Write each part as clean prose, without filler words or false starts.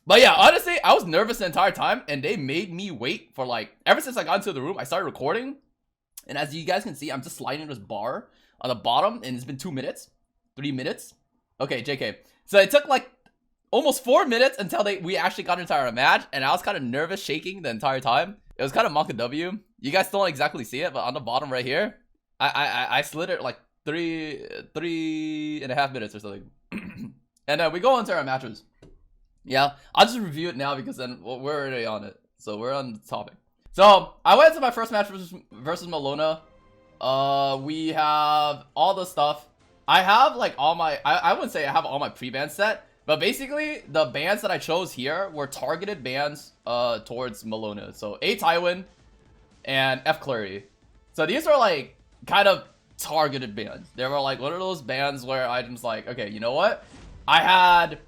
But yeah, honestly, I was nervous the entire time, and they made me wait for like ever since I got into the room. I started recording, and as you guys can see, I'm just sliding this bar on the bottom, and it's been 2 minutes, 3 minutes. Okay, JK. So it took like almost 4 minutes until we actually got into our match, and I was kind of nervous, shaking the entire time. It was kind of Monka W. You guys don't exactly see it, but on the bottom right here, I slid it like 3.5 minutes or something. And we go into our matches. Yeah, I'll just review it now because then we're already on it. So we're on the topic. So I went to my first match versus Mellona. We have all the stuff. I have like all my, I wouldn't say I have all my pre-bans set, but basically the bans that I chose here were targeted bans towards Mellona. So A Tywin and F Clary. So these are like kind of targeted bans. They were like one of those bans where I just like, okay, you know what? I had,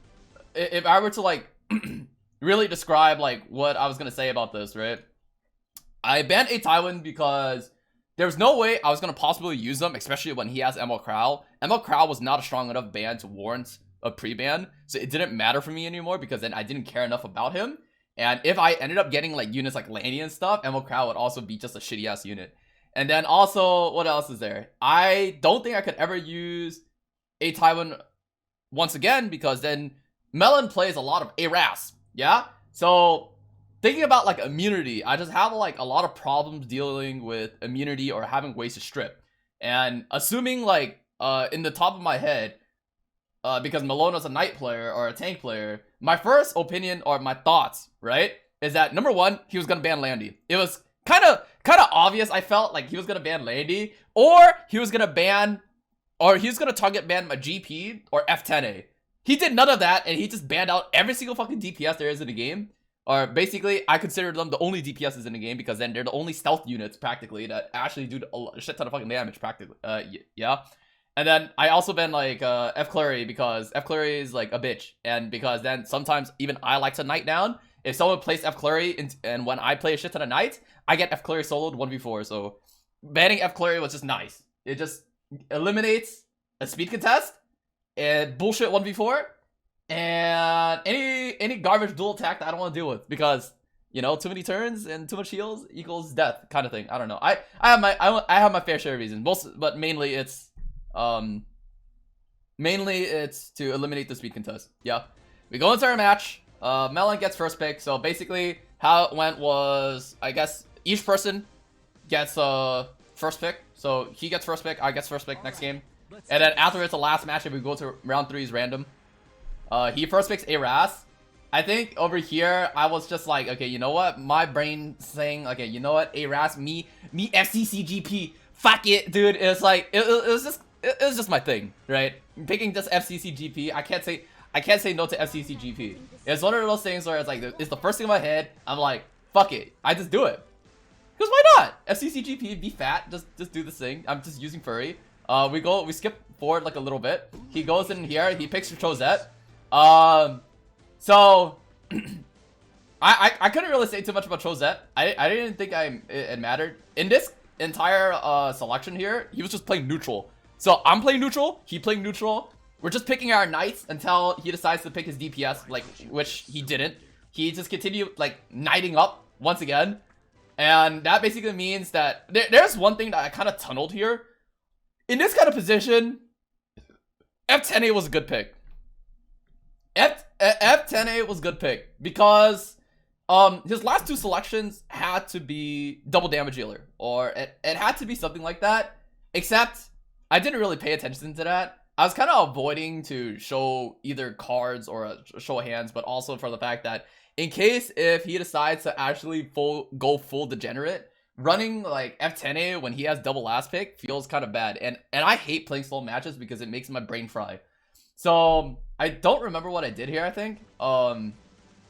if I were to like really describe like what I was gonna say about this, right? I banned A Tywin because there's no way I was gonna possibly use them, especially when he has ML Crow. ML Crow was not a strong enough ban to warrant a pre-ban, so it didn't matter for me anymore because then I didn't care enough about him. And if I ended up getting like units like Lanny and stuff, ML Crow would also be just a shitty ass unit. And then also, what else is there? I don't think I could ever use A Tywin once again because then Melon plays a lot of Aras, yeah? So thinking about like immunity, I just have like a lot of problems dealing with immunity or having ways to strip. And assuming like in the top of my head, because Mellona's a knight player or a tank player, my first opinion or my thoughts, right, is that number one, he was gonna ban Landy. It was kind of obvious. I felt like he was gonna ban Landy, or he was gonna target ban my GP or F10A. He did none of that, and he just banned out every single fucking DPS there is in the game. Or basically, I consider them the only DPSs in the game because then they're the only stealth units practically that actually do a shit ton of fucking damage practically. Yeah. And then I also been like F Clary because F Clary is like a bitch, and because then sometimes even I like to knight down. If someone plays F Clary and when I play a shit ton of knights, I get F Clary soloed 1v4. So banning F Clary was just nice. It just eliminates a speed contest and bullshit 1v4 and any garbage dual attack that I don't want to deal with because, you know, too many turns and too much heals equals death kind of thing. I don't know. I have my fair share of reasons. But mainly it's to eliminate the speed contest. Yeah. We go into our match. Melon gets first pick. So basically how it went was, I guess each person gets first pick. So he gets first pick, I gets first pick next game. And then after it's the last match, if we go to round 3 is random. He first picks Aras. I think over here, I was just like, okay, you know what? My brain saying, okay, you know what? Aras, me FCCGP. Fuck it, dude. It's like, it was just my thing, right? Picking just FCCGP. I can't say no to FCCGP. It's one of those things where it's like, it's the first thing in my head. I'm like, fuck it. I just do it. Because why not? FCCGP, be fat. Just do this thing. I'm just using furry. We skip forward like a little bit. He goes in here, he picks Chosette. So I couldn't really say too much about Chosette. I didn't think it mattered. In this entire selection here, he was just playing neutral. So I'm playing neutral, he playing neutral. We're just picking our knights until he decides to pick his DPS, like, which he didn't. He just continued like knighting up once again. And that basically means that there's one thing that I kind of tunneled here. In this kind of position, F10A was a good pick. F10A was a good pick because his last 2 selections had to be double damage dealer, or it had to be something like that, except I didn't really pay attention to that. I was kind of avoiding to show either cards or show hands, but also for the fact that in case if he decides to actually go full degenerate, running like F10A when he has double last pick feels kind of bad, and I hate playing slow matches because it makes my brain fry. So I don't remember what I did here. I think I'm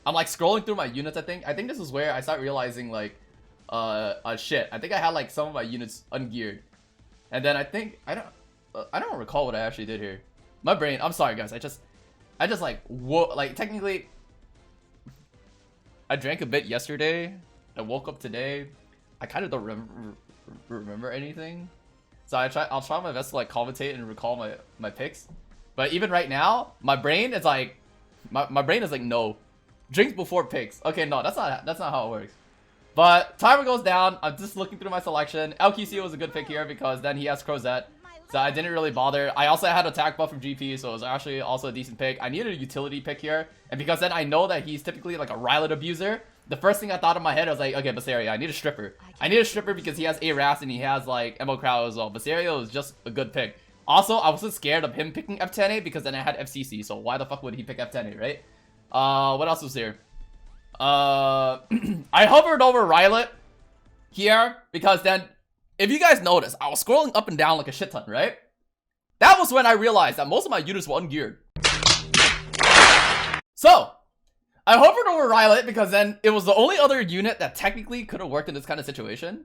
like scrolling through my units. I think this is where I start realizing like shit, I think I had like some of my units ungeared, and then I think I don't recall what I actually did here. My brain, I'm sorry guys, I just like like technically I drank a bit yesterday, I woke up today, I kind of don't remember anything, so I'll try my best to like commentate and recall my picks. But even right now, my brain is like, my brain is like, no, drinks before picks. Okay, no, that's not how it works. But timer goes down. I'm just looking through my selection. LQC was a good pick here because then he has Crozet. So I didn't really bother. I also had attack buff from GP, so it was actually also a decent pick. I needed a utility pick here. And because then I know that he's typically like a Rylet abuser, the first thing I thought in my head was like, okay, Basaria, I need a stripper. I need a stripper because he has A-Ras and he has like Emo Crowd as well. Basaria was just a good pick. Also, I wasn't scared of him picking F10A because then I had FCC. So why the fuck would he pick F10A, right? What else was here? I hovered over Rylet here because then, if you guys notice, I was scrolling up and down like a shit ton, right? That was when I realized that most of my units were ungeared. So, I hovered over Rylet because then it was the only other unit that technically could have worked in this kind of situation.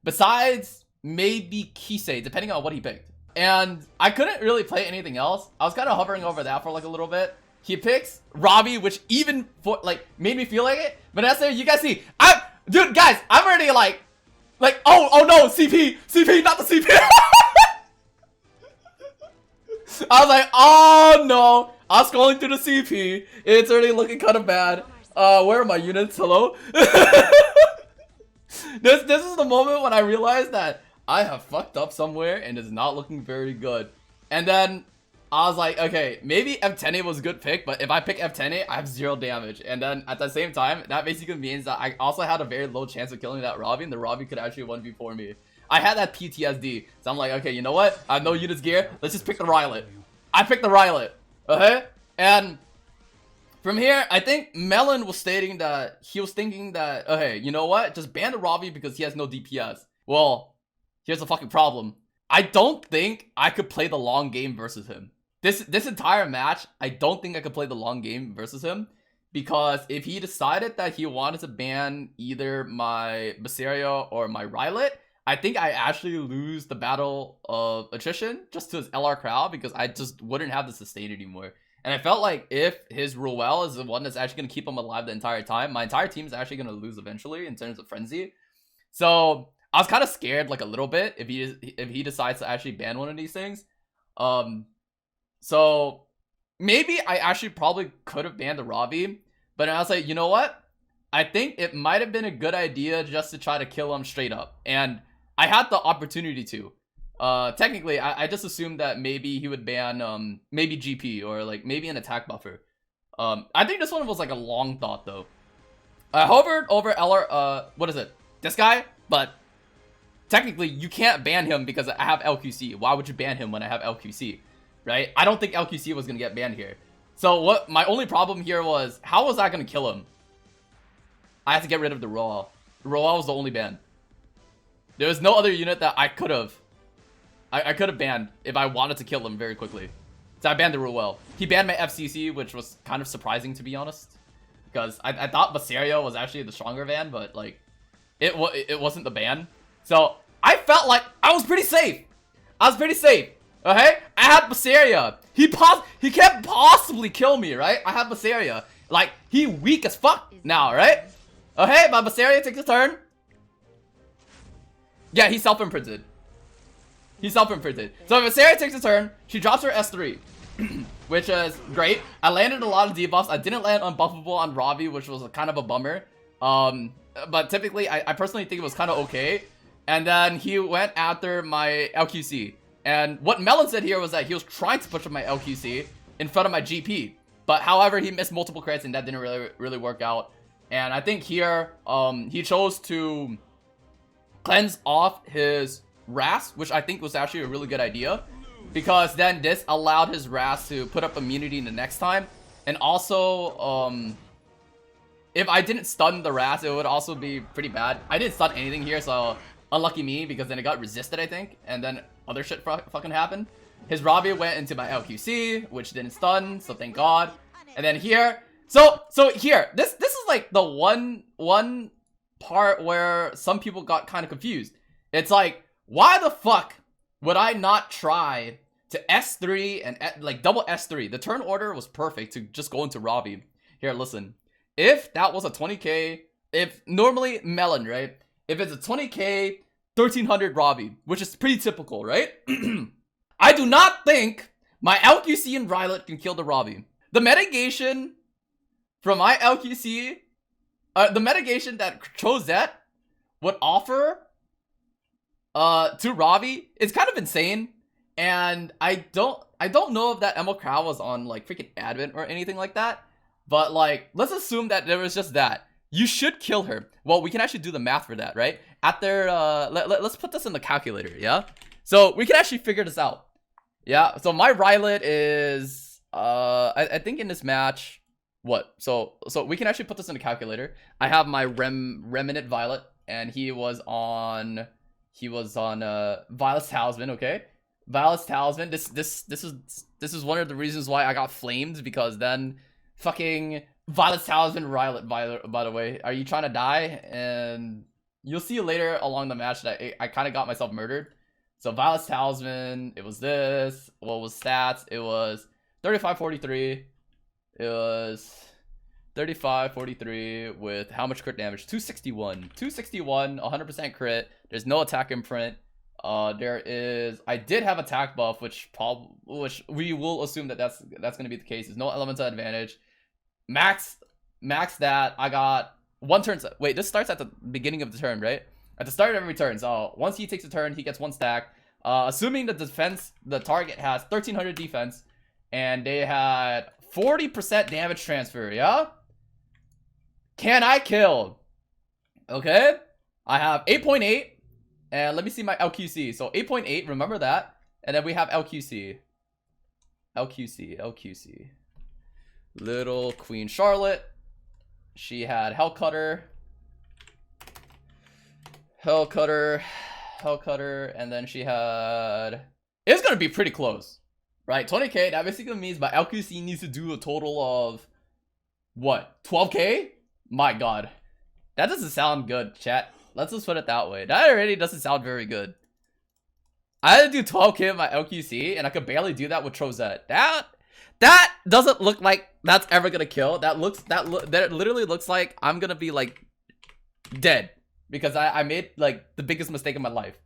Besides, maybe Kisei, depending on what he picked. And I couldn't really play anything else. I was kind of hovering over that for like a little bit. He picks Robbie, which even for like made me feel like it. But that's it. You guys see, dude, guys, I'm already like, oh no, CP, not the CP. I was like, oh no. I was scrolling through the CP. It's already looking kind of bad. Where are my units? Hello? This is the moment when I realized that I have fucked up somewhere and it's not looking very good. And then I was like, okay, maybe F10A was a good pick, but if I pick F10A, I have 0 damage. And then at the same time, that basically means that I also had a very low chance of killing that Robbie, and the Robbie could actually 1v4 me. I had that PTSD, so I'm like, okay, you know what? I have no units gear. Let's just pick the Rylet. I picked the Rylet. Okay? And from here, I think Melon was stating that he was thinking that, okay, you know what? Just ban the Robbie because he has no DPS. Well, here's the fucking problem. I don't think I could play the long game versus him. This entire match, I don't think I could play the long game versus him. Because if he decided that he wanted to ban either my Basaria or my Rylet, I think I actually lose the battle of attrition just to his LR crowd because I just wouldn't have the sustain anymore. And I felt like if his Ruel is the one that's actually going to keep him alive the entire time, my entire team is actually going to lose eventually in terms of frenzy. So I was kind of scared like a little bit if he decides to actually ban one of these things. So maybe I actually probably could have banned the Robbie, but I was like, you know what? I think it might have been a good idea just to try to kill him straight up. And I had the opportunity to. Technically, I just assumed that maybe he would ban maybe GP or like maybe an attack buffer. I think this one was like a long thought though. I hovered over LR, what is it? This guy? But technically, you can't ban him because I have LQC. Why would you ban him when I have LQC? Right? I don't think LQC was gonna get banned here. So what my only problem here was, how was I gonna kill him? I had to get rid of the Roel. Roel was the only ban. There was no other unit that I could have. I could have banned if I wanted to kill him very quickly. So I banned the Ruel. He banned my FCC, which was kind of surprising to be honest. Because I thought Basaria was actually the stronger ban, but like, it wasn't the ban. So I felt like I was pretty safe. I was pretty safe. Okay? I had Basaria. He can't possibly kill me, right? I have Basaria. Like, he weak as fuck now, right? Okay, my Basaria takes a turn. Yeah, he's self-imprinted. He's self-imprinted. So if Basaria takes a turn, she drops her S3. Which is great. I landed a lot of debuffs. I didn't land unbuffable on Robbie, which was kind of a bummer. But typically, I personally think it was kind of okay. And then he went after my LQC. And what Melon said here was that he was trying to push up my LQC in front of my GP. But however, he missed multiple crits and that didn't really work out. And I think here, he chose to cleanse off his Ras, which I think was actually a really good idea. Because then this allowed his Ras to put up immunity in the next time. And also, if I didn't stun the Ras, it would also be pretty bad. I didn't stun anything here, so unlucky me, because then it got resisted, I think. And then other shit fucking happened. His Robbie went into my LQC, which didn't stun, so thank God. And then here, so here, this is like the one part where some people got kind of confused. It's like, why the fuck would I not try to S3 and like double S3? The turn order was perfect to just go into Robbie. Here, listen. If that was a 20k, if normally Melon, right? If it's a 20k, 1300 Robbie, which is pretty typical, right? I do not think my LQC and Rylet can kill the Robbie. The mitigation from my LQC, the mitigation that Chosette would offer to Ravi is kind of insane. And I don't know if that Emerald Crow was on like freaking admin or anything like that. But like, let's assume that there was just that. You should kill her. Well, we can actually do the math for that, right? Let's put this in the calculator, yeah? So we can actually figure this out. Yeah, so my Rylet is I think in this match, what? So we can actually put this in the calculator. I have my Remnant Violet, and he was on Violet's Talisman, okay? Violet's Talisman. This is one of the reasons why I got flamed, because then fucking Violet's Talisman Rylet, by the way. Are you trying to die? And you'll see later along the match that I kind of got myself murdered. So Violet's Talisman, it was this. What was stats? It was 3543. It was 3543 with how much crit damage? 261. 261, 100% crit. There's no attack imprint. I did have attack buff, which we will assume that's gonna be the case. There's no elemental advantage. Max that. I got one turn. Wait, this starts at the beginning of the turn, right? At the start of every turn. So once he takes a turn, he gets one stack. Assuming the target has 1300 defense, and they had 40% damage transfer, yeah? Can I kill? Okay. I have 8.8, and let me see my LQC. So 8.8, remember that. And then we have LQC. LQC. Little Queen Charlotte. She had Hellcutter, and then she had... It's gonna be pretty close, right? 20k, that basically means my LQC needs to do a total of, what, 12k? My god. That doesn't sound good, chat. Let's just put it that way. That already doesn't sound very good. I had to do 12k with my LQC, and I could barely do that with Trozette. That doesn't look like that's ever gonna kill. That literally looks like I'm gonna be like dead, because I made like the biggest mistake in my life.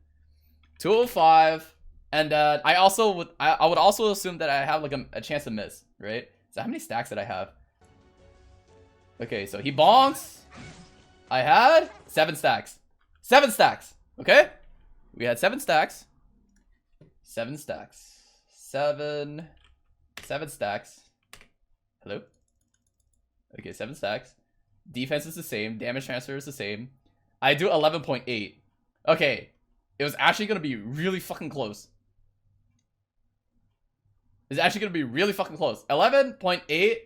205, and I would also assume that I have like a chance to miss, right? So how many stacks did I have? Okay, so he bonks. I had 7 stacks. 7 stacks. Okay, we had 7 stacks. 7 stacks. 7 stacks. Hello? Okay, 7 stacks. Defense is the same. Damage transfer is the same. I do 11.8. Okay. It was actually going to be really fucking close. It's actually going to be really fucking close. 11.8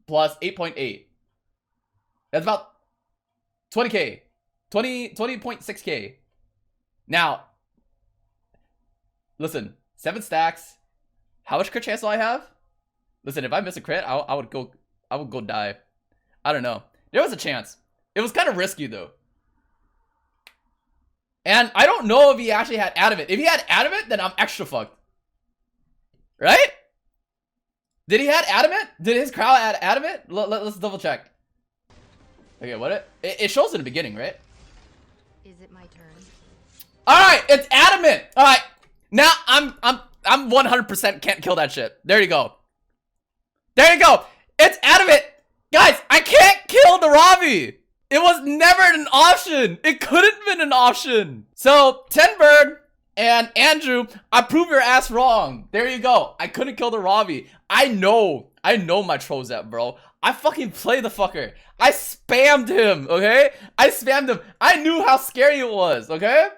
plus 8.8. That's about 20k. 20.6k. Now, listen. 7 stacks. How much crit chance do I have? Listen, if I miss a crit, I would go die. I don't know. There was a chance. It was kind of risky though. And I don't know if he actually had adamant. If he had adamant, then I'm extra fucked. Right? Did he have adamant? Did his crowd add adamant? Let's double check. Okay, what it shows in the beginning, right? Is it my turn? Alright, it's adamant. Alright. Now I'm 100% can't kill that shit. There you go. There you go. It's adamant. Guys, I can't kill the Ravi. It was never an option. It couldn't have been an option. So, Tenbird and Andrew, I prove your ass wrong. There you go. I couldn't kill the Ravi. I know my Trozette, bro. I fucking play the fucker. I spammed him, okay? I spammed him. I knew how scary it was, okay?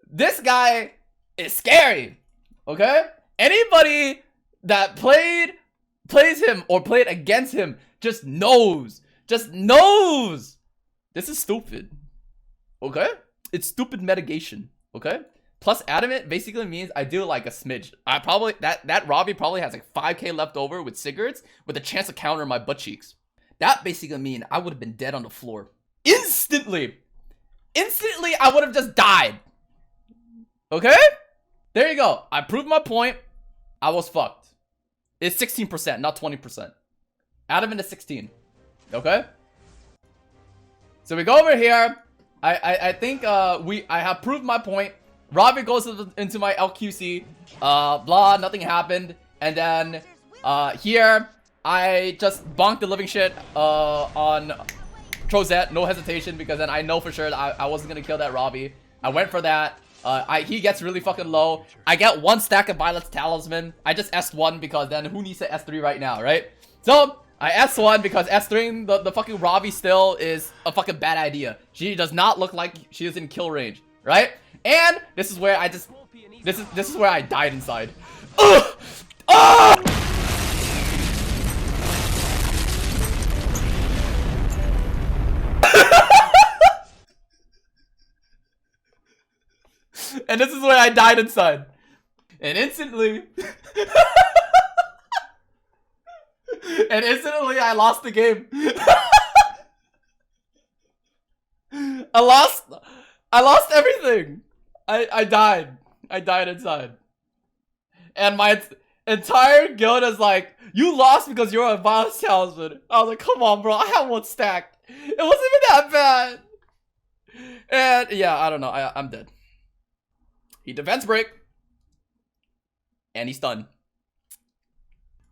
This guy is scary, okay? Anybody that plays him or played against him just knows. This is stupid, okay? It's stupid mitigation, okay? Plus adamant basically means I do like a smidge. I probably, that Robbie probably has like 5k left over with cigarettes with a chance to counter my butt cheeks. That basically mean I would have been dead on the floor. Instantly, I would have just died. Okay? There you go. I proved my point. I was fucked. It's 16%, not 20%. Adamant is 16. Okay? So we go over here. I think I have proved my point. Robbie goes into my LQC. Blah, nothing happened. And then here I just bonked the living shit on Trozette, no hesitation, because then I know for sure that I wasn't gonna kill that Robbie. I went for that. He gets really fucking low. I get 1 stack of Violet's Talisman. I just S1 because then who needs to S3 right now, right? So I S1 because S3 the fucking Robbie still is a fucking bad idea. She does not look like she is in kill range, right? And this is where I just this is where I died inside. Ugh! Ah! And this is where I died inside. And instantly I lost the game. I lost everything. I died. I died inside. And my entire guild is like, you lost because you're a Violet's Talisman. I was like, come on, bro. I have 1 stack. It wasn't even that bad. And yeah, I don't know. I'm dead. He defense break. And he's stunned.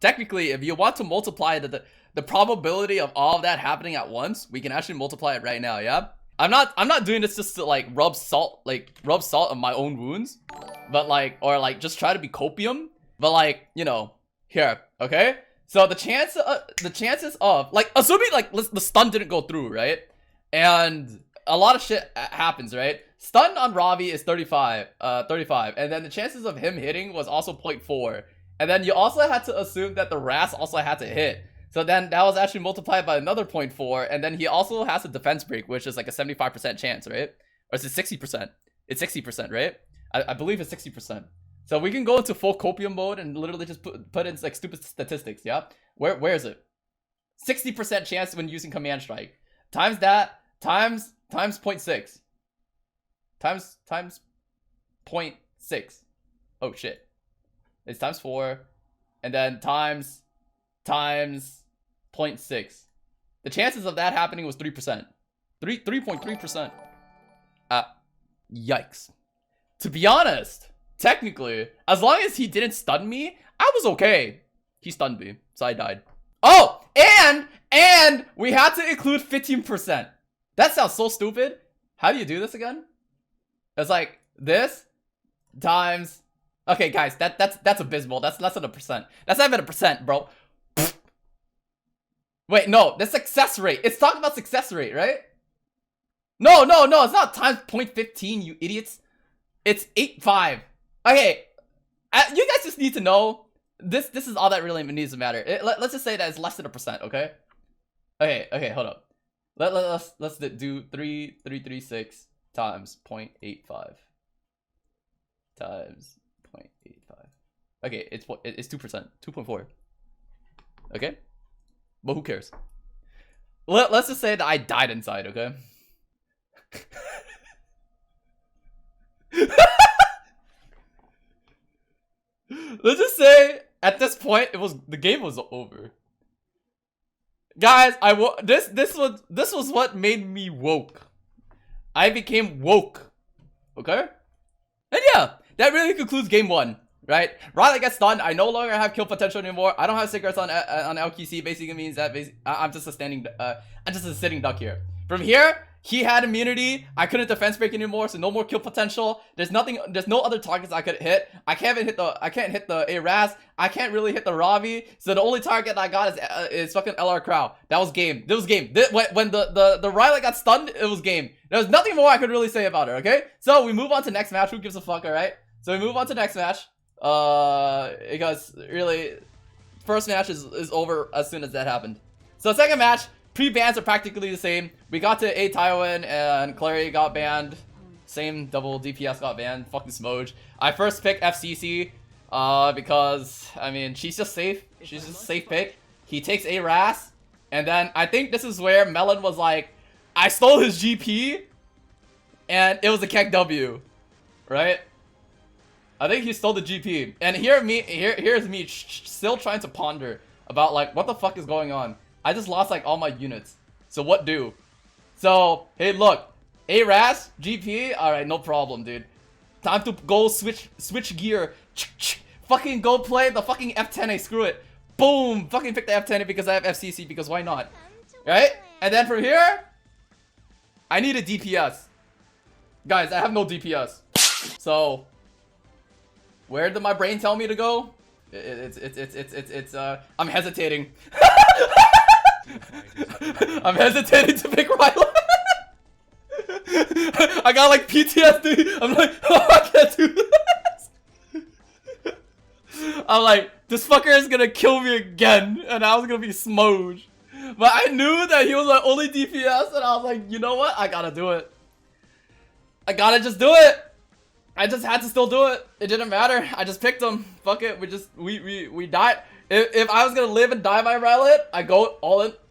Technically, if you want to multiply the probability of all of that happening at once, we can actually multiply it right now, yeah? I'm not doing this just to like rub salt on my own wounds, but like, or like just try to be copium, but like, you know, here, okay? So the chances of like, assuming like the stun didn't go through, right? And a lot of shit happens, right? Stun on Ravi is 35, and then the chances of him hitting was also 0.4, and then you also had to assume that the Ras also had to hit. So then that was actually multiplied by another 0.4, and then he also has a defense break, which is like a 75% chance, right? Or is it 60%? It's 60%, right? I believe it's 60%. So we can go into full copium mode and literally just put in like stupid statistics, yeah? Where is it? 60% chance when using command strike. Times that, times 0.6. Times 0.6. Oh shit. It's times 4. And then times 0.6. The chances of that happening was 3%. 3.3%. Yikes. To be honest, technically, as long as he didn't stun me, I was okay. He stunned me, so I died. Oh, and we had to include 15%. That sounds so stupid. How do you do this again? It's like this times. Okay, guys, that's abysmal. That's less than a percent. That's not even a percent, bro. Wait, no, the success rate. It's talking about success rate, right? No, it's not times 0.15, you idiots. It's 8.5. Okay, you guys just need to know. This is all that really needs to matter. Let's just say that it's less than a percent, okay? Okay, hold up. Let's do 336 times 0.85 times 0.85. Okay, it's 2%, 2.4. Okay, but who cares? Let's just say that I died inside, okay? Let's just say at this point the game was over. Guys, this was what made me woke. I became woke. Okay? And yeah, that really concludes game 1. Right? Riley gets stunned. I no longer have kill potential anymore. I don't have cigarettes on LQC. Basically means that I'm just a sitting duck here. From here, he had immunity. I couldn't defense break anymore, so no more kill potential. There's no other targets I could hit. I can't hit the Aras. I can't really hit the Ravi. So the only target I got is fucking LR Crow. That was game. This was game. When the Riley got stunned, it was game. There's nothing more I could really say about it, okay? So we move on to next match. Who gives a fuck, alright? So we move on to next match. Because really, first match is over as soon as that happened. So second match, pre-bans are practically the same. We got to A Tywin and Clary got banned. Same double DPS got banned. Fucking Smoj. I first picked FCC because I mean she's just safe. She's just a safe pick. He takes A Ras, and then I think this is where Melon was like, I stole his GP, and it was a Keck W, right? I think he stole the GP, and here's me still trying to ponder about like what the fuck is going on. I just lost like all my units, so what do? So hey, look, A-Ras GP, all right, no problem, dude. Time to go switch gear. Fucking go play the fucking F10A. Screw it. Boom! Fucking pick the F10 because I have FCC, because why not? Right? And then from here, I need a DPS. Guys, I have no DPS. So, where did my brain tell me to go? I'm hesitating. I'm hesitating to pick Rylan. I got like PTSD. I'm like, oh, I can't do this. I'm like, this fucker is gonna kill me again, and I was gonna be smoked. But I knew that he was my only DPS, and I was like, you know what? I gotta do it. I gotta just do it. I just had to still do it. It didn't matter. I just picked him. Fuck it. We died. If I was gonna live and die by Rylan, I go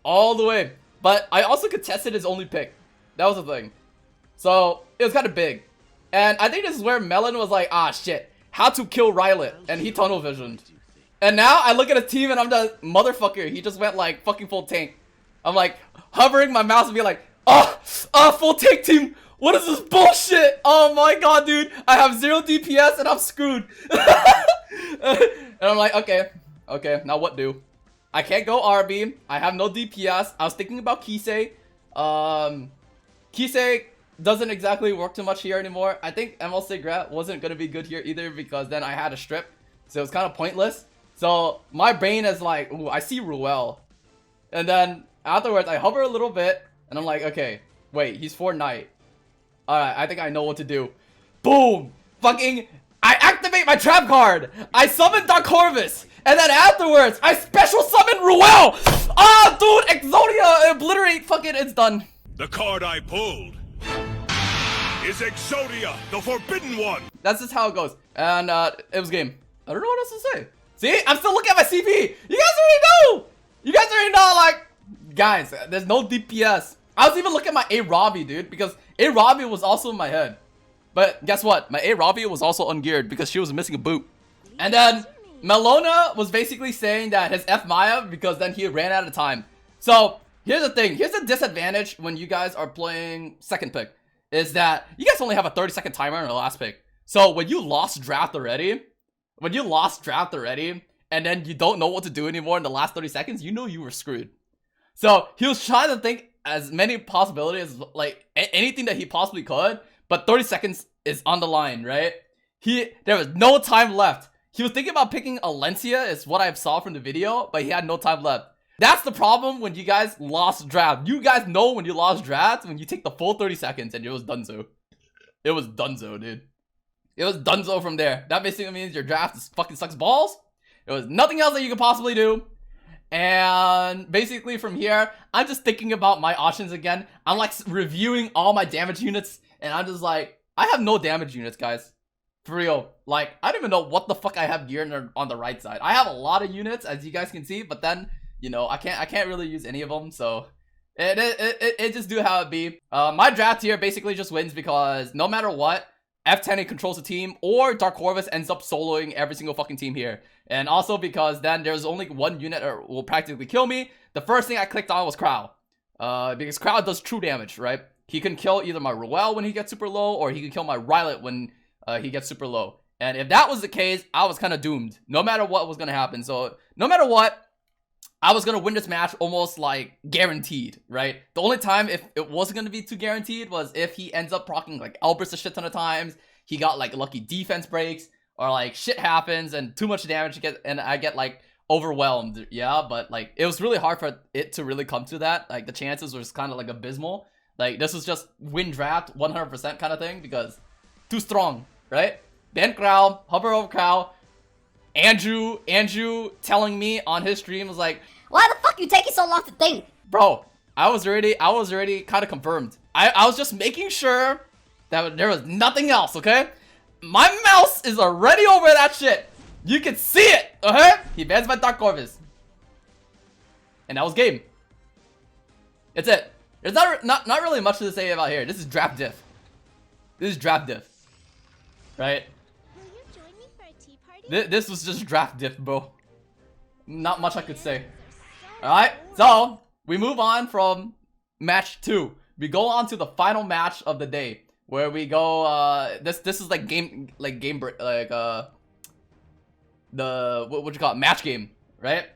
all the way. But I also contested his only pick. That was the thing. So it was kind of big. And I think this is where Melon was like, ah shit, how to kill Rylan, and he tunnel visioned. And now I look at his team and I'm the motherfucker. He just went like fucking full tank. I'm like hovering my mouse and be like, full tank team. What is this bullshit? Oh my god, dude. I have 0 DPS and I'm screwed. And I'm like, okay, now what do? I can't go RB. I have no DPS. I was thinking about Kuurai. Kuurai doesn't exactly work too much here anymore. I think ML Sigret wasn't gonna be good here either because then I had a strip. So it was kind of pointless. So my brain is like, ooh, I see Ruel. And then afterwards I hover a little bit and I'm like, okay, wait, he's 4 Knight. Alright, I think I know what to do. Boom! Fucking, I activate my trap card! I summon Dark Corvus! And then afterwards, I special summon Ruel! Ah, dude, Exodia, obliterate, fucking, it's done. The card I pulled is Exodia, the Forbidden One! That's just how it goes. And, it was game. I don't know what else to say. See? I'm still looking at my CP! You guys already know! You guys already know, like, guys, there's no DPS. I was even looking at my A Robbie, dude, because A Robbie was also in my head. But guess what? My A Robbie was also ungeared because she was missing a boot. And then Mellona was basically saying that his F Maya because then he ran out of time. So here's the thing. Here's the disadvantage when you guys are playing second pick. Is that you guys only have a 30-second timer in the last pick. So when you lost draft already, and then you don't know what to do anymore in the last 30 seconds, you know you were screwed. So he was trying to think as many possibilities, like anything that he possibly could, but 30 seconds is on the line, right? There was no time left. He was thinking about picking Alencia is what I saw from the video, but he had no time left. That's the problem when you guys lost draft. You guys know when you lost draft, when you take the full 30 seconds and it was donezo. It was donezo, dude. It was donezo from there. That basically means your draft is fucking sucks balls. There was nothing else that you could possibly do. And basically from here, I'm just thinking about my options again. I'm like reviewing all my damage units and I'm just like, I have no damage units, guys. For real. Like, I don't even know what the fuck I have geared on the right side. I have a lot of units, as you guys can see, but then, you know, I can't really use any of them, so it just do how it be. My draft here basically just wins because no matter what, F10 controls the team, or Dark Corvus ends up soloing every single fucking team here. And also because then there's only one unit that will practically kill me. The first thing I clicked on was Crow. Because Crow does true damage, right? He can kill either my Ruel when he gets super low, or he can kill my Rylet when he gets super low. And if that was the case, I was kind of doomed. No matter what was going to happen. So, no matter what, I was going to win this match almost like guaranteed, right? The only time if it wasn't going to be too guaranteed was if he ends up proccing like Elbrus a shit ton of times. He got like lucky defense breaks, or like shit happens and too much damage to get, and I get like overwhelmed. Yeah, but like it was really hard for it to really come to that. Like the chances was kind of like abysmal. Like this was just win draft 100% kind of thing because too strong, right? Ben Crow, hover over Crow. Andrew telling me on his stream was like, why the fuck you taking so long to think? Bro, I was already kind of confirmed. I was just making sure that there was nothing else, okay? My mouse is already over that shit. You can see it, okay? He bans my Dark Corvus. And that was game. It's it. There's not really much to say about here. This is draft diff. Right? Will you join me for a tea party? This was just draft diff, bro. Not much I could say. Alright, so we move on from match 2. We go on to the final match of the day, where we go this is like the what you call it, match game, right?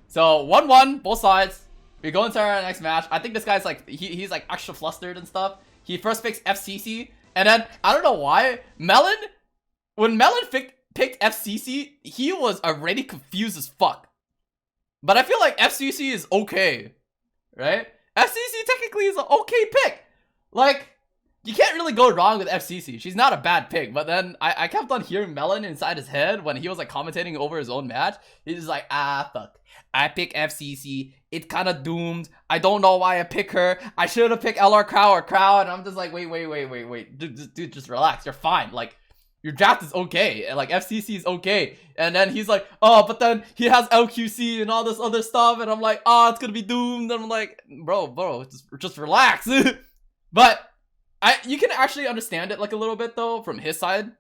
So 1-1, both sides. We go into our next match. I think this guy's like, he's like extra flustered and stuff. He first picks FCC, and then I don't know why when Melon picked FCC, he was already confused as fuck. But I feel like FCC is okay, right? FCC technically is an okay pick. Like, you can't really go wrong with FCC. She's not a bad pick. But then I kept on hearing Melon inside his head when he was like commentating over his own match. He's just like, fuck. I pick FCC. It's kind of doomed. I don't know why I pick her. I should have picked LR Crow. And I'm just like, wait. Dude, just relax. You're fine. Like, your draft is okay. And like, FCC is okay. And then he's like, oh, but then he has LQC and all this other stuff. And I'm like, oh, it's gonna be doomed. And I'm like, bro, just relax. But you can actually understand it like a little bit though from his side,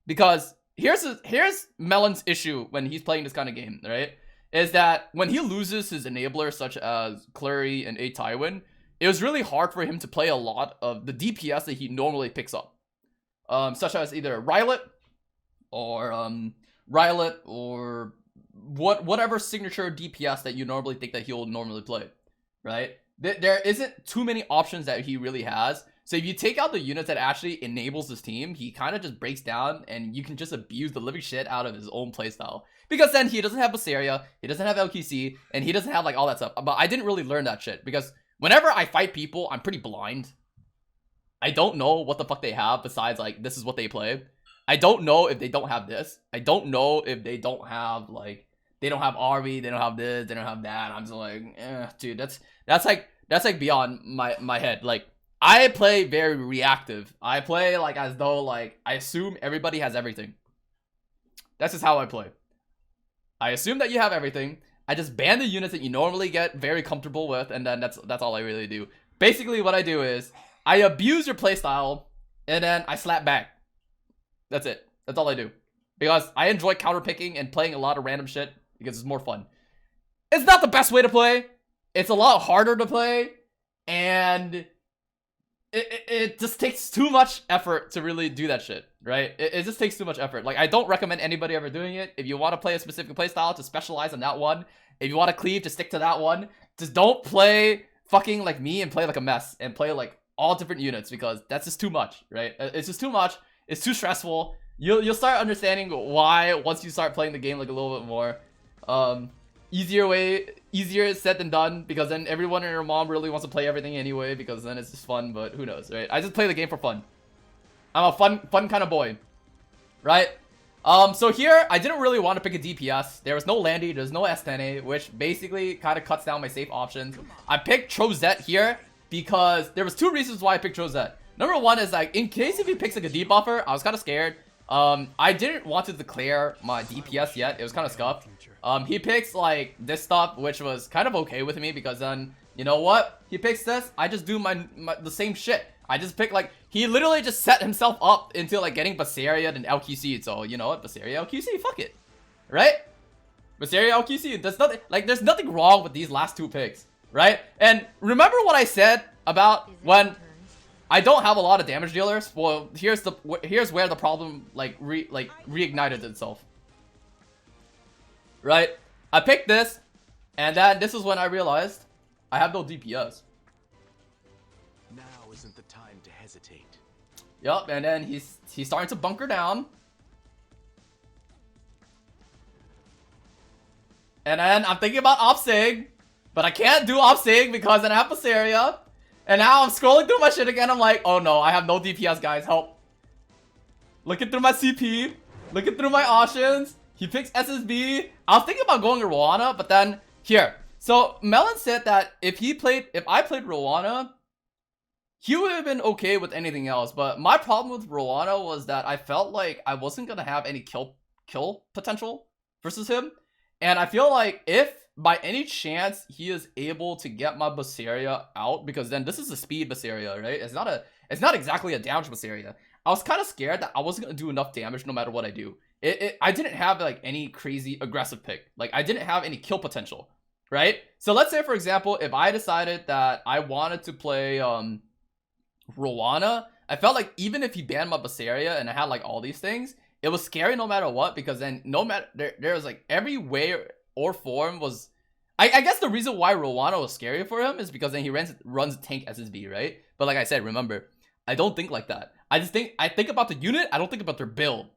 because here's Melon's issue when he's playing this kind of game, right? Is that when he loses his enablers such as Kuurai and A Tywin, it was really hard for him to play a lot of the DPS that he normally picks up, such as either Rylet or whatever signature DPS that you normally think that he'll normally play, right? There isn't too many options that he really has. So if you take out the units that actually enables his team, he kind of just breaks down and you can just abuse the living shit out of his own playstyle. Because then he doesn't have Basaria, he doesn't have LQC, and he doesn't have like all that stuff. But I didn't really learn that shit because whenever I fight people, I'm pretty blind. I don't know what the fuck they have besides like, this is what they play. I don't know if they don't have this. I don't know if they don't have like, they don't have Army, they don't have this, they don't have that. I'm just like, dude, that's like beyond my head. Like, I play very reactive. I play like as though like I assume everybody has everything. That's just how I play. I assume that you have everything. I just ban the units that you normally get very comfortable with, and then that's all I really do. Basically, what I do is I abuse your playstyle, and then I slap back. That's it. That's all I do. Because I enjoy counterpicking and playing a lot of random shit because it's more fun. It's not the best way to play. It's a lot harder to play, and it just takes too much effort to really do that shit, right? It just takes too much effort. Like, I don't recommend anybody ever doing it. If you want to play a specific playstyle, to specialize on that one. If you want to cleave, to stick to that one. Just don't play fucking like me and play like a mess and play like all different units, because that's just too much, right? It's just too much. It's too stressful. You'll start understanding why once you start playing the game like a little bit more. Easier said than done, because then everyone and your mom really wants to play everything anyway, because then it's just fun. But who knows, right? I just play the game for fun. I'm a fun kind of boy, right? So here I didn't really want to pick a DPS. There was no Landy, there's no S10A, which basically kind of cuts down my safe options. I picked Trozette here because there was two reasons why I picked Trozette. Number one is like, in case if he picks like a debuffer, I was kind of scared. I didn't want to declare my DPS yet. It was kind of scuffed. He picks like this stuff, which was kind of okay with me, because then, you know what? He picks this, I just do the same shit. I just pick like, he literally just set himself up into like getting Basaria and LQC. So, you know what? Basaria, LQC, fuck it. Right? Basaria, LQC, there's nothing wrong with these last two picks. Right? And remember what I said about when I don't have a lot of damage dealers? Well, here's where the problem like reignited itself. Right? I picked this, and then this is when I realized I have no DPS. Now isn't the time to hesitate. Yup, and then he's starting to bunker down. And then I'm thinking about Opsig, but I can't do Opsig because then I have Basaria. And now I'm scrolling through my shit again. I'm like, oh no, I have no DPS, guys. Help. Looking through my CP. Looking through my options. He picks SSB. I was thinking about going Rwana, but then here. So Melon said that if I played Rwana, he would have been okay with anything else. But my problem with Rwana was that I felt like I wasn't gonna have any kill potential versus him. And I feel like if by any chance he is able to get my Basaria out, because then this is a speed Basaria, right? It's not exactly a damage Basaria. I was kind of scared that I wasn't gonna do enough damage no matter what I do. I didn't have like any crazy aggressive pick. Like, I didn't have any kill potential, right? So let's say, for example, if I decided that I wanted to play Rwana, I felt like even if he banned my Basaria and I had like all these things, it was scary no matter what, because then no matter there was like every way or form was I guess the reason why Rowano was scary for him is because then he runs tank SSB, right? But like I said, remember, I don't think like that. I think about the unit. I don't think about their build.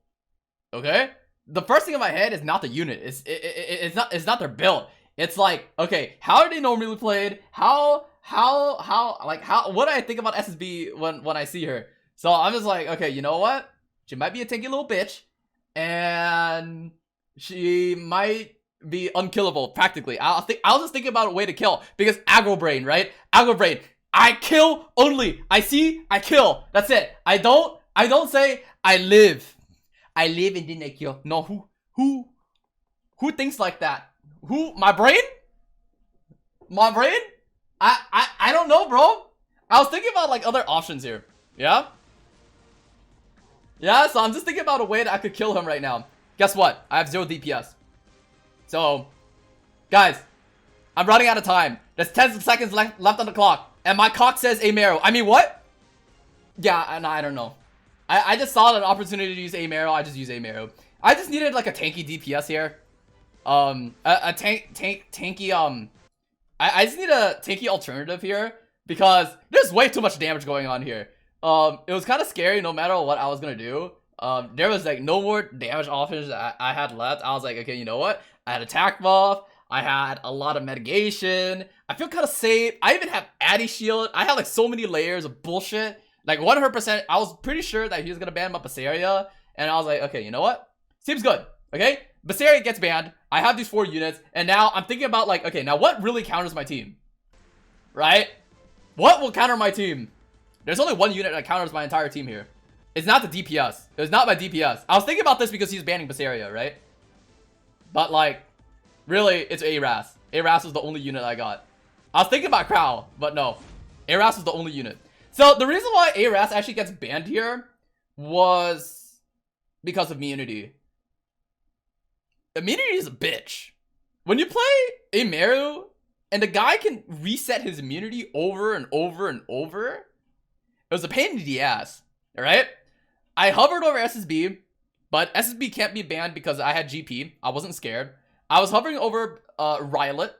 Okay? The first thing in my head is not the unit. It's not their build. It's like, okay, how are they normally played? What do I think about SSB when I see her? So I'm just like, okay, you know what? She might be a tanky little bitch, and she might be unkillable practically. I was just thinking about a way to kill because aggro brain, right? Aggro brain. I kill only. I see, I kill. That's it. I don't say I live. I live and then I kill. No, who thinks like that? Who? My brain? My brain? I don't know, bro. I was thinking about like other options here. Yeah? Yeah, so I'm just thinking about a way that I could kill him right now. Guess what? I have 0 DPS. So, guys, I'm running out of time. There's 10 seconds left on the clock. And my cock says Amaro. I mean, what? Yeah, and I don't know. I just saw an opportunity to use Amaro. I just use Amaro. I just needed like a tanky DPS here. A tanky, I just need a tanky alternative here because there's way too much damage going on here. It was kind of scary no matter what I was gonna do. There was like no more damage options that I had left. I was like, okay, you know what? I had attack buff. I had a lot of mitigation. I feel kind of safe. I even have Addy shield. I had like so many layers of bullshit. Like 100%, I was pretty sure that he was gonna ban my Basaria, and I was like, okay, you know what? Seems good. Okay, Basaria gets banned. I have these 4 units, and now I'm thinking about like, okay, now what really counters my team? Right? What will counter my team? There's only one unit that counters my entire team here. It's not the DPS. It's not my DPS. I was thinking about this because he's banning Basaria, right? But like, really, it's Aras. Aras was the only unit I got. I was thinking about Crow, but no. Aras was the only unit. So the reason why Aras actually gets banned here was because of immunity. Immunity is a bitch. When you play Amaru and the guy can reset his immunity over and over and over, it was a pain in the ass. Alright? I hovered over SSB, but SSB can't be banned because I had GP. I wasn't scared. I was hovering over Rylet.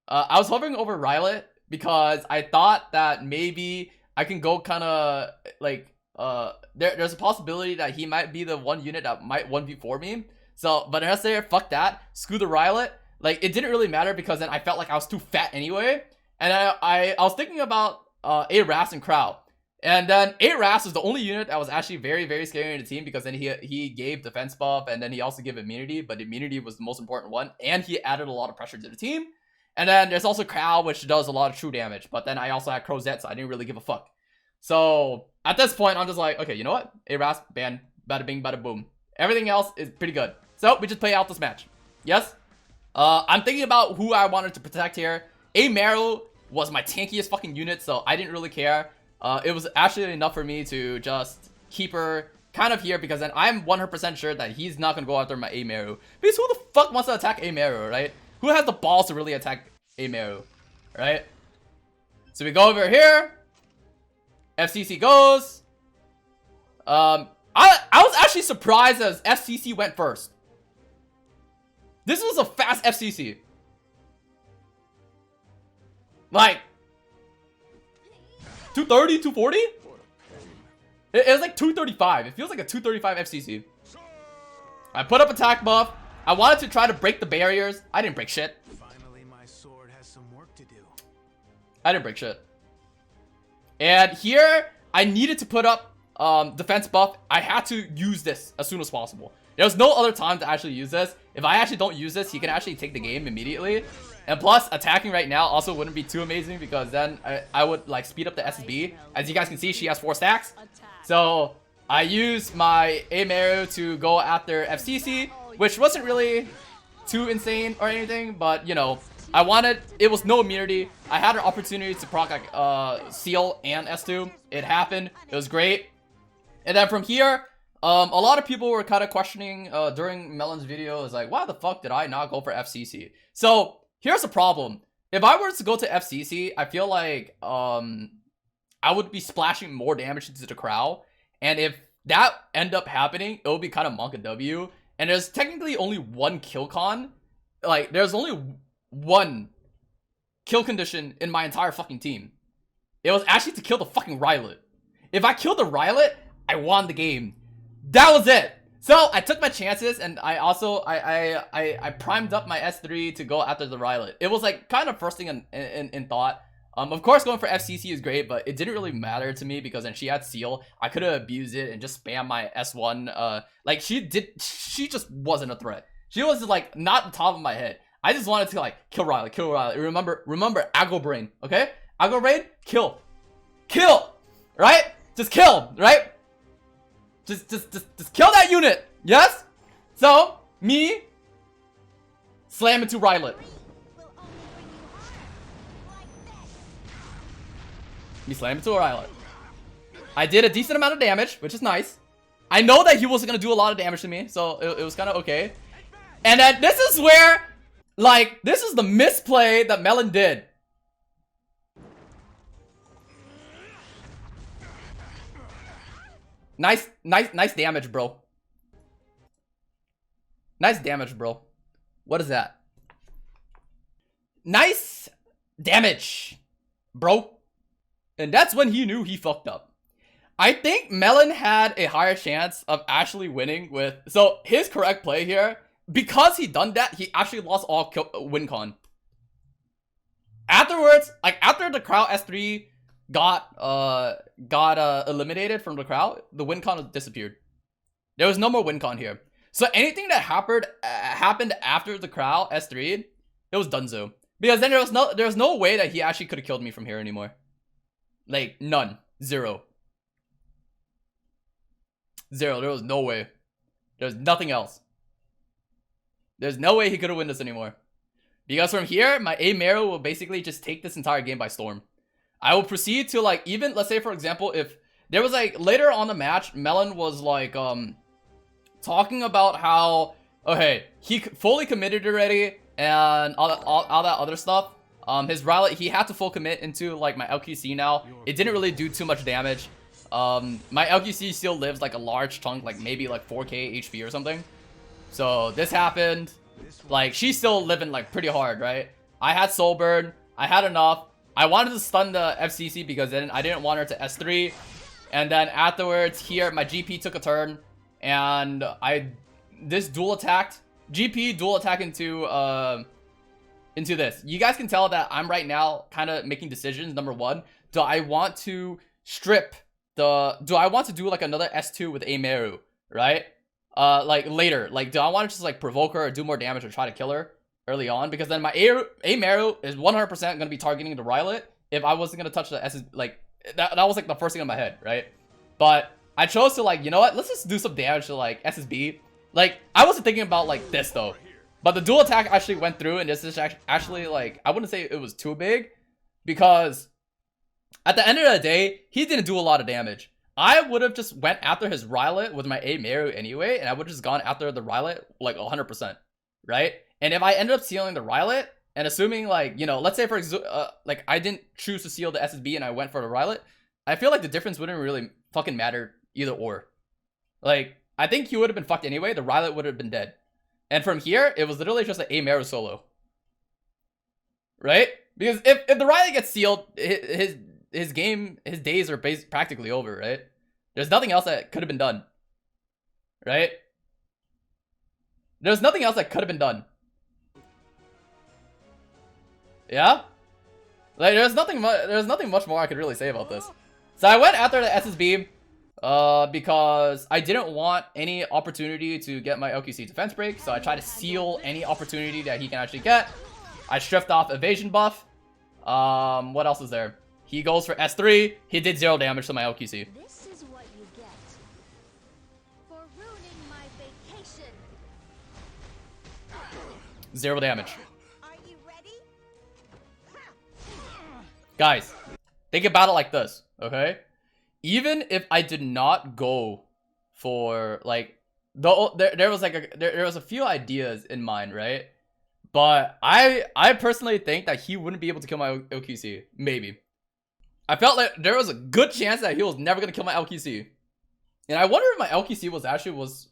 I was hovering over Rylet because I thought that maybe I can go kind of like there's a possibility that he might be the one unit that might 1v4 me. So, but I say fuck that, screw the Rylet. Like it didn't really matter because then I felt like I was too fat anyway, and I was thinking about Aras and Crow, and then Aras was the only unit that was actually very very scary in the team because then he gave defense buff and then he also gave immunity, but immunity was the most important one, and he added a lot of pressure to the team. And then there's also Crow, which does a lot of true damage, but then I also had Crozet, so I didn't really give a fuck. So at this point, I'm just like, okay, you know what? Aras, ban, bada bing, bada boom. Everything else is pretty good. So we just play out this match. Yes? I'm thinking about who I wanted to protect here. Amaru was my tankiest fucking unit, so I didn't really care. It was actually enough for me to just keep her kind of here because then I'm 100% sure that he's not going to go after my Amaru. Because who the fuck wants to attack Amaru, right? Who has the balls to really attack Amaru, right? So we go over here. FCC goes. I was actually surprised as FCC went first. This was a fast FCC. Like 230, 240? It was like 235. It feels like a 235 FCC. I put up attack buff. I wanted to try to break the barriers. I didn't break shit. Finally, my sword has some work to do. I didn't break shit. And here, I needed to put up defense buff. I had to use this as soon as possible. There's no other time to actually use this. If I actually don't use this, he can actually take the game immediately. And plus, attacking right now also wouldn't be too amazing because then I would like speed up the SSB. As you guys can see, she has 4 stacks. So I used my Amaru to go after FCC, which wasn't really too insane or anything, but you know, I wanted, it was no immunity. I had an opportunity to proc like Seal and S2. It happened. It was great. And then from here, a lot of people were kind of questioning during Melon's video, is like, why the fuck did I not go for FCC? So here's the problem. If I were to go to FCC, I feel like I would be splashing more damage into the crowd. And if that end up happening, it would be kind of Monka W. And there's technically only one kill con. Like, there's only one kill condition in my entire fucking team. It was actually to kill the fucking Rylet. If I killed the Rylet, I won the game. That was it. So I took my chances, and I also I primed up my S3 to go after the Rylet. It was like kind of first thing in thought. Of course, going for FCC is great, but it didn't really matter to me because then she had Seal. I could have abused it and just spam my S1. Like she just wasn't a threat. She was like not the top of my head. I just wanted to like kill Rylet. Remember Aggro Brain, okay? Aggro Brain, kill, right? Just kill, right? Just kill that unit, yes? So me slam into Rylet. Me slam into Rylet. I did a decent amount of damage, which is nice. I know that he wasn't gonna do a lot of damage to me, so it was kind of okay. And then this is where, like, this is the misplay that Melon did. Nice damage, bro. Nice damage, bro. What is that? Nice damage, bro. And that's when he knew he fucked up. I think Melon had a higher chance of actually winning with... So, his correct play here, because he done that, he actually lost all win con. Afterwards, like, after the crowd S3 got eliminated from the crowd, the win con disappeared. There was no more win con here. So, anything that happened after the crowd S3, it was donezo. Because then there was no way that he actually could have killed me from here anymore. Like, none. Zero. There was no way. There's nothing else. There's no way he could have won this anymore. Because from here, my A-Meru will basically just take this entire game by storm. I will proceed to, like, even, let's say, for example, if there was, like, later on the match, Melon was, like, talking about how, okay, he fully committed already, and all that other stuff. His Rylet, he had to full commit into, like, my LQC now. It didn't really do too much damage. My LQC still lives, like, a large chunk, like, maybe, like, 4k HP or something. So, this happened. Like, she's still living, like, pretty hard, right? I had Soul Burn. I had enough. I wanted to stun the FCC because then I didn't want her to S3. And then afterwards, here, my GP took a turn. And this dual attacked. GP dual attack into this. You guys can tell that I'm right now kind of making decisions. Number one, do I want to do I want to do like another S2 with A-Meru, right? Like later, like do I want to just like provoke her or do more damage or try to kill her early on? Because then my A-Meru is 100% going to be targeting the Rylet if I wasn't going to touch the S, like that was like the first thing in my head, right? But I chose to like, you know what, let's just do some damage to like SSB. Like I wasn't thinking about like this though, but the dual attack actually went through, and this is actually like, I wouldn't say it was too big, because at the end of the day, he didn't do a lot of damage. I would have just went after his Rylet with my A-Meru anyway, and I would have just gone after the Rylet like 100%, right? And if I ended up sealing the Rylet, and assuming like, you know, let's say for like I didn't choose to seal the SSB and I went for the Rylet, I feel like the difference wouldn't really fucking matter either or. Like, I think he would have been fucked anyway, the Rylet would have been dead. And from here, it was literally just an A-Meru solo. Right? Because if the Rylet gets sealed, his days are practically over, right? There's nothing else that could have been done. Right? There's nothing else that could have been done. Yeah? Like, there's nothing much more I could really say about this. So I went after the SSB because I didn't want any opportunity to get my LQC defense break, so I tried to seal any opportunity that he can actually get. I stripped off evasion buff. What else is there? He goes for S3. He did 0 damage to my LQC. This is what you get for ruining my vacation. 0 damage. Are you ready? Guys, think about it like this, okay? Even if I did not go for like there was like there was a few ideas in mind, right? But I personally think that he wouldn't be able to kill my LQC. Maybe. I felt like there was a good chance that he was never gonna kill my LQC. And I wonder if my LQC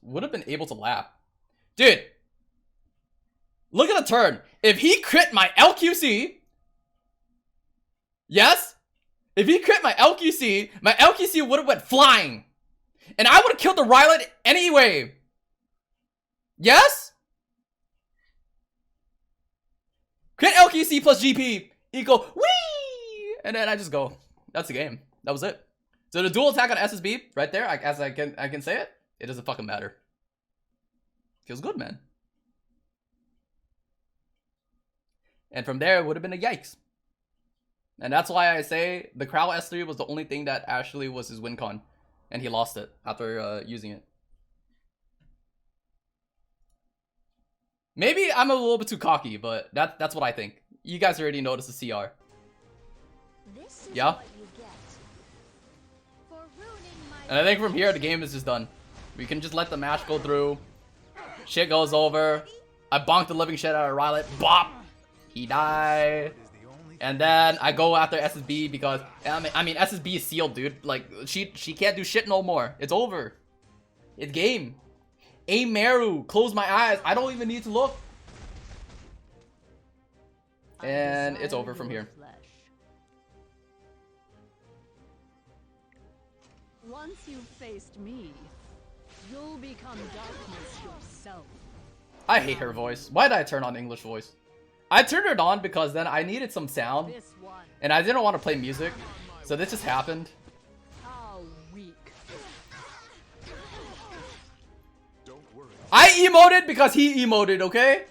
would have been able to lap. Dude. Look at the turn. If he crit my LQC, yes, if he crit my LQC would have went flying, and I would have killed the Rylet anyway. Yes. Crit LQC plus GP equal whee, and then I just go. That's the game. That was it. So the dual attack on SSB right there, as I can say it, it doesn't fucking matter. Feels good, man. And from there, it would have been a yikes. And that's why I say the Crow S3 was the only thing that actually was his win con, and he lost it after using it. Maybe I'm a little bit too cocky, but that's what I think. You guys already noticed the CR. This is Yeah. what you get for ruining my And I think from here, the game is just done. We can just let the match go through. Shit goes over. I bonked the living shit out of Rylet. Bop! He died. And then I go after SSB because, I mean SSB is sealed, dude. Like, she can't do shit no more. It's over. It's game. Meru, close my eyes. I don't even need to look. And it's over from here. Once you've faced me, you'll become darkness yourself. I hate her voice. Why did I turn on English voice? I turned it on because then I needed some sound, This one, and I didn't want to play music, so this just happened. how weak. Don't worry. I emoted because he emoted, okay?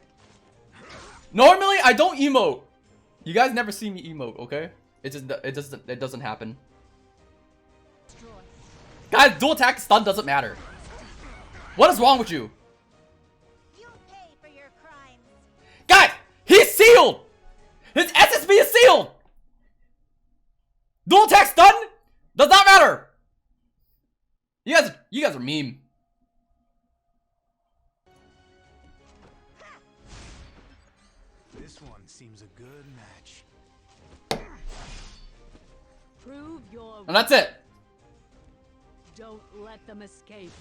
Normally I don't emote. You guys never see me emote, okay? It doesn't happen. Guys, dual attack stun doesn't matter. What is wrong with you? You pay for your crimes. Guys, he's sealed! His SSB is sealed! Dual attack stun does not matter! You guys are meme. This one seems a good match. Prove your And that's it. Don't let them escape.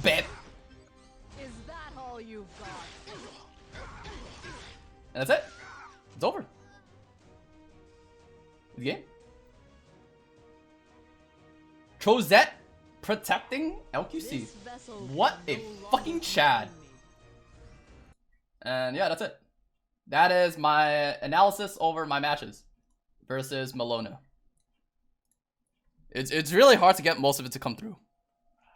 Bet. Is that all you've got? And that's it. It's over. The game. Trozette protecting LQC. This vessel What can a no longer fucking Chad. contain me. And yeah, that's it. That is my analysis over my matches versus Mellona. It's really hard to get most of it to come through.